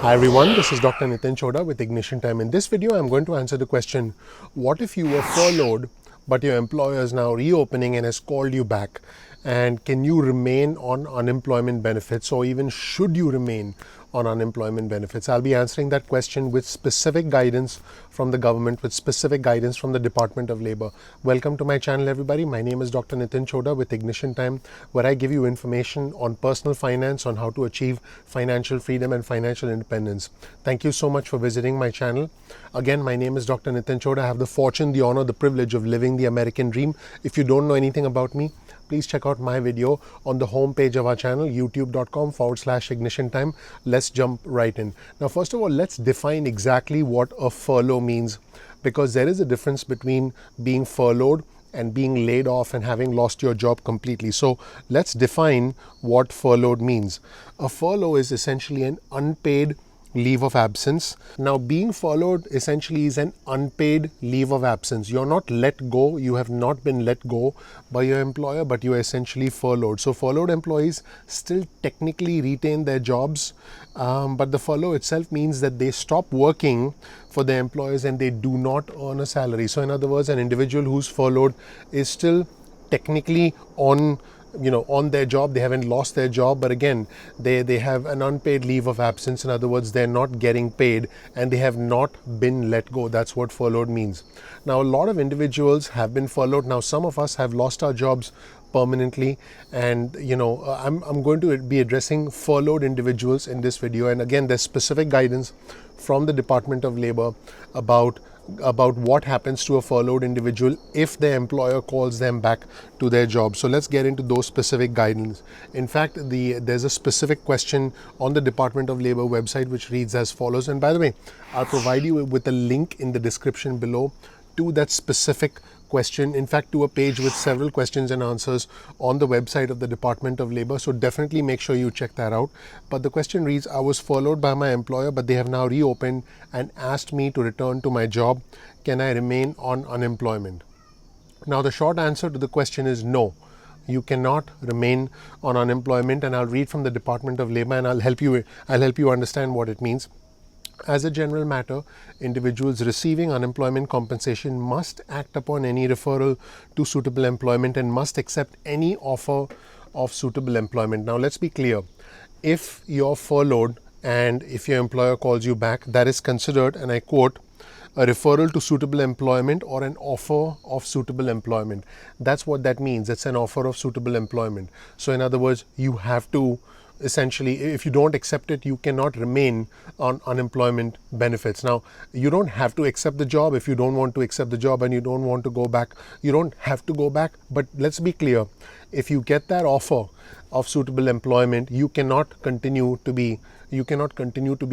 Hi everyone, this is Dr. Nitin Choda with Ignition Time. In this video, I'm going to answer the question, what if you were furloughed but your employer is now reopening and has called you back? And can you remain on unemployment benefits, or even should you remain on unemployment benefits? I'll be answering that question with specific guidance from the government, with specific guidance from the Department of Labor. Welcome to my channel, everybody. My name is Dr. Nitin Choda with Ignition Time, where I give you information on personal finance, on how to achieve financial freedom and financial independence. Thank you so much for visiting my channel. Again, my name is Dr. Nitin Choda. I have the fortune, the honor, the privilege of living the American dream. If you don't know anything about me, please check out my video on the home page of our channel, youtube.com/ignition time. Let's jump right in. Now, first of all, let's define exactly what a furlough means, because there is a difference between being furloughed and being laid off and having lost your job completely. So let's define what furloughed means. A furlough is essentially an unpaid leave of absence. Now, being furloughed essentially is an unpaid leave of absence. You're not let go, you have not been let go by your employer, but you are essentially furloughed. So furloughed employees still technically retain their jobs, but the furlough itself means that they stop working for their employers and they do not earn a salary. So in other words, an individual who's furloughed is still technically on their job. They haven't lost their job, but again, they have an unpaid leave of absence. In other words, they're not getting paid and they have not been let go. That's what furloughed means. Now, a lot of individuals have been furloughed. Now, some of us have lost our jobs permanently, and I'm going to be addressing furloughed individuals in this video. And again, there's specific guidance from the Department of Labor about what happens to a furloughed individual if their employer calls them back to their job. So let's get into those specific guidance. In fact, there's a specific question on the Department of Labor website which reads as follows. And by the way, I'll provide you with a link in the description below to that specific question, in fact to a page with several questions and answers on the website of the Department of Labor. So definitely make sure you check that out. But the question reads, I was furloughed by my employer, but they have now reopened and asked me to return to my job. Can I remain on unemployment? Now, the short answer to the question is no. You cannot remain on unemployment, and I'll read from the Department of Labor and I'll help you understand what it means. As a general matter, individuals receiving unemployment compensation must act upon any referral to suitable employment and must accept any offer of suitable employment. Now, let's be clear. If you're furloughed and if your employer calls you back, that is considered, and I quote, a referral to suitable employment or an offer of suitable employment. That's what that means. It's an offer of suitable employment. So in other words, you have to essentially, if you don't accept it, you cannot remain on unemployment benefits. Now, you don't have to accept the job. If you don't want to accept the job and you don't want to go back, you don't have to go back. But let's be clear, if you get that offer of suitable employment, you cannot continue to be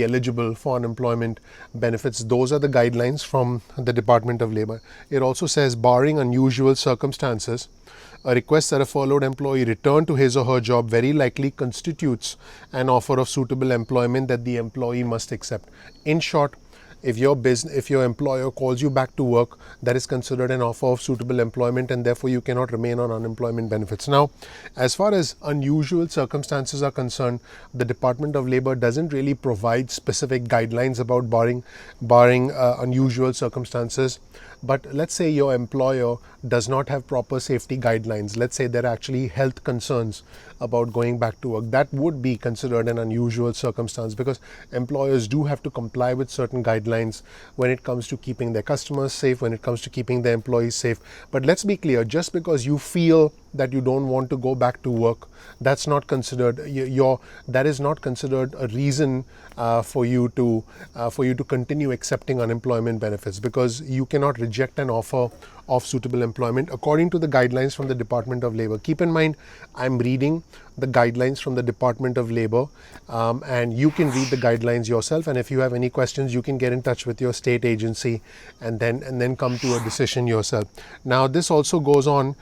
eligible for unemployment benefits. Those are the guidelines from the Department of Labor. It also says, barring unusual circumstances, a request that a furloughed employee return to his or her job very likely constitutes an offer of suitable employment that the employee must accept. In short, if your employer calls you back to work, that is considered an offer of suitable employment, and therefore you cannot remain on unemployment benefits. Now, as far as unusual circumstances are concerned, the Department of Labor doesn't really provide specific guidelines about barring unusual circumstances. But let's say your employer does not have proper safety guidelines. Let's say there are actually health concerns about going back to work. That would be considered an unusual circumstance, because employers do have to comply with certain guidelines when it comes to keeping their customers safe, when it comes to keeping their employees safe. But let's be clear, just because you feel that you don't want to go back to work, that's not considered that is not considered a reason for you to continue accepting unemployment benefits, because you cannot reject an offer of suitable employment according to the guidelines from the Department of Labor. Keep in mind, I'm reading the guidelines from the Department of Labor, and you can read the guidelines yourself. And if you have any questions, you can get in touch with your state agency and then come to a decision yourself. Now, this also goes on.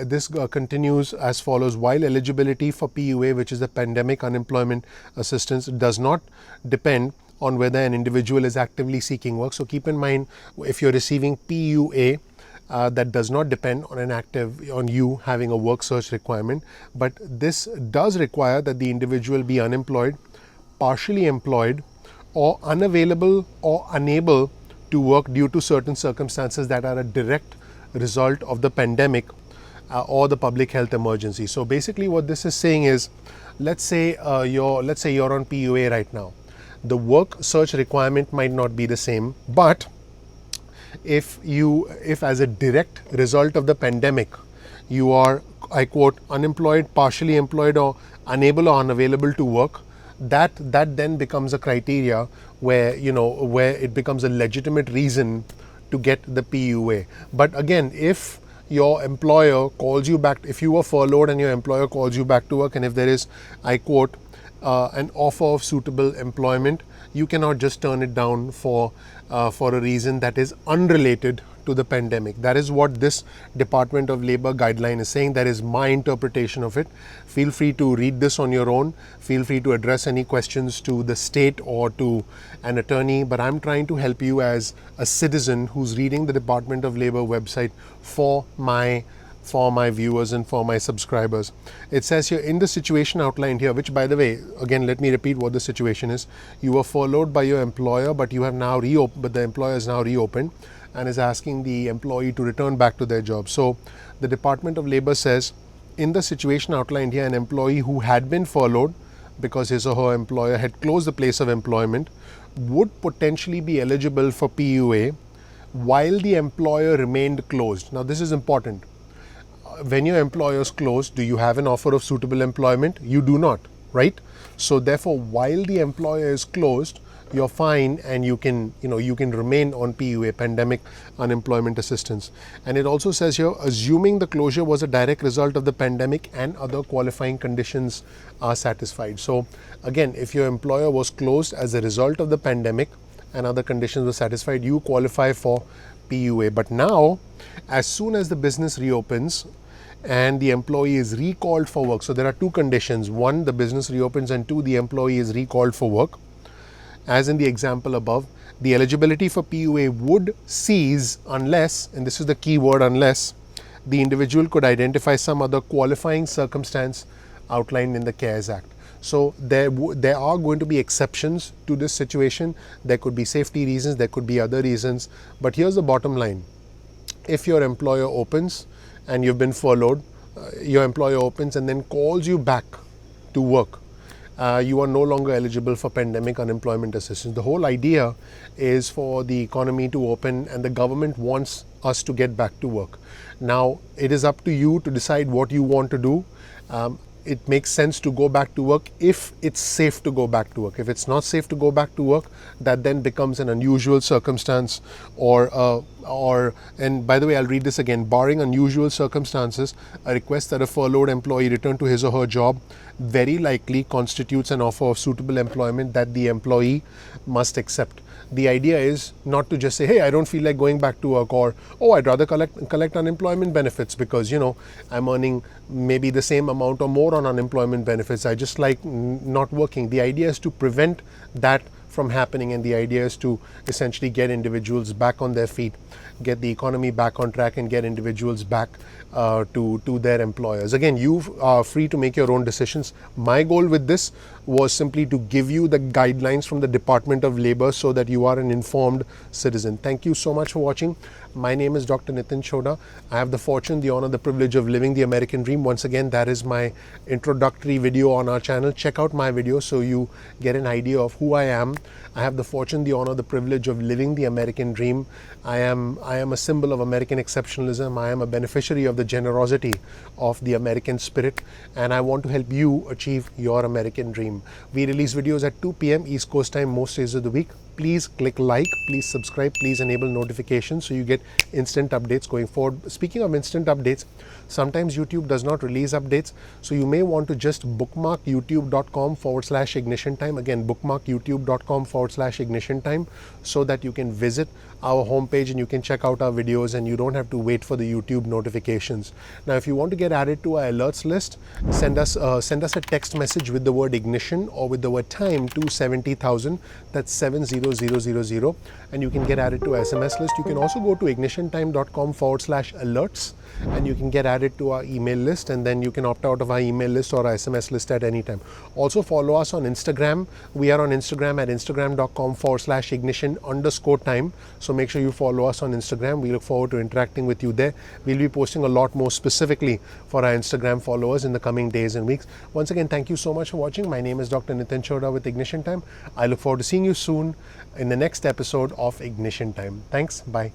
This continues as follows. While eligibility for PUA, which is the Pandemic Unemployment Assistance, does not depend on whether an individual is actively seeking work. So keep in mind, if you're receiving PUA, that does not depend on you having a work search requirement, but this does require that the individual be unemployed, partially employed, or unavailable or unable to work due to certain circumstances that are a direct result of the pandemic or the public health emergency. So basically what this is saying is, let's say you're on PUA right now. The work search requirement might not be the same, but if as a direct result of the pandemic you are, I quote, unemployed, partially employed, or unable or unavailable to work, that then becomes a criteria where it becomes a legitimate reason to get the PUA. But again, if your employer calls you back, if you were furloughed and your employer calls you back to work, and if there is, I quote, an offer of suitable employment, you cannot just turn it down for a reason that is unrelated to the pandemic. That is what this Department of Labor guideline is saying. That is my interpretation of it. Feel free to read this on your own. Feel free to address any questions to the state or to an attorney, but I'm trying to help you as a citizen who's reading the Department of Labor website for my viewers and for my subscribers. It says here, in the situation outlined here, which by the way, again, let me repeat what the situation is. You were furloughed by your employer, but you have now reopened, but the employer is now reopened and is asking the employee to return back to their job. So the Department of Labor says, in the situation outlined here, an employee who had been furloughed because his or her employer had closed the place of employment would potentially be eligible for PUA while the employer remained closed. Now this is important. When your employer is closed, do you have an offer of suitable employment? You do not, right? So therefore, while the employer is closed, you're fine and you can remain on PUA, pandemic unemployment assistance. And it also says here, assuming the closure was a direct result of the pandemic and other qualifying conditions are satisfied. So again, if your employer was closed as a result of the pandemic and other conditions were satisfied, you qualify for PUA. But now, as soon as the business reopens and the employee is recalled for work, so there are two conditions: one, the business reopens, and two, the employee is recalled for work. As in the example above, the eligibility for PUA would cease unless, and this is the key word, unless the individual could identify some other qualifying circumstance outlined in the CARES Act. So there are going to be exceptions to this situation. There could be safety reasons, there could be other reasons, but here's the bottom line. If your employer opens and you've been furloughed, your employer opens and then calls you back to work, you are no longer eligible for pandemic unemployment assistance. The whole idea is for the economy to open and the government wants us to get back to work. Now, it is up to you to decide what you want to do. It makes sense to go back to work if it's safe to go back to work. If it's not safe to go back to work, that then becomes an unusual circumstance and by the way, I'll read this again. Barring unusual circumstances, a request that a furloughed employee return to his or her job very likely constitutes an offer of suitable employment that the employee must accept. The idea is not to just say, hey, I don't feel like going back to work, or, oh, I'd rather collect unemployment benefits because, I'm earning maybe the same amount or more on unemployment benefits. I just like not working. The idea is to prevent that from happening, and the idea is to essentially get individuals back on their feet, get the economy back on track, and get individuals back to their employers. Again, you are free to make your own decisions. My goal with this was simply to give you the guidelines from the Department of Labor so that you are an informed citizen. Thank you so much for watching. My name is Dr. Nitin Chhoda. I have the fortune, the honor, the privilege of living the American dream. Once again, that is my introductory video on our channel. Check out my video so you get an idea of who I am. I have the fortune, the honor, the privilege of living the American dream. I am a symbol of American exceptionalism. I am a beneficiary of the generosity of the American spirit, and I want to help you achieve your American dream. We release videos at 2 p.m. East Coast time most days of the week. Please click like, please subscribe, please enable notifications so you get instant updates going forward. Speaking of instant updates, sometimes YouTube does not release updates, so you may want to just bookmark youtube.com/ignition time. Again, bookmark youtube.com/ignition time so that you can visit our homepage and you can check out our videos and you don't have to wait for the YouTube notifications. Now, if you want to get added to our alerts list, send us a text message with the word ignition or with the word time to 70,000. That's 70,000. 7800000 and you can get added to SMS list. You can also go to ignitiontime.com/alerts and you can get added to our email list, and then you can opt out of our email list or our SMS list at any time. Also follow us on Instagram. We are on Instagram at instagram.com/ignition_time. So make sure you follow us on Instagram. We look forward to interacting with you there. We'll be posting a lot more specifically for our Instagram followers in the coming days and weeks. Once again, thank you so much for watching. My name is Dr. Nitin Chhoda with Ignition Time. I look forward to seeing you soon in the next episode of Ignition Time. Thanks. Bye.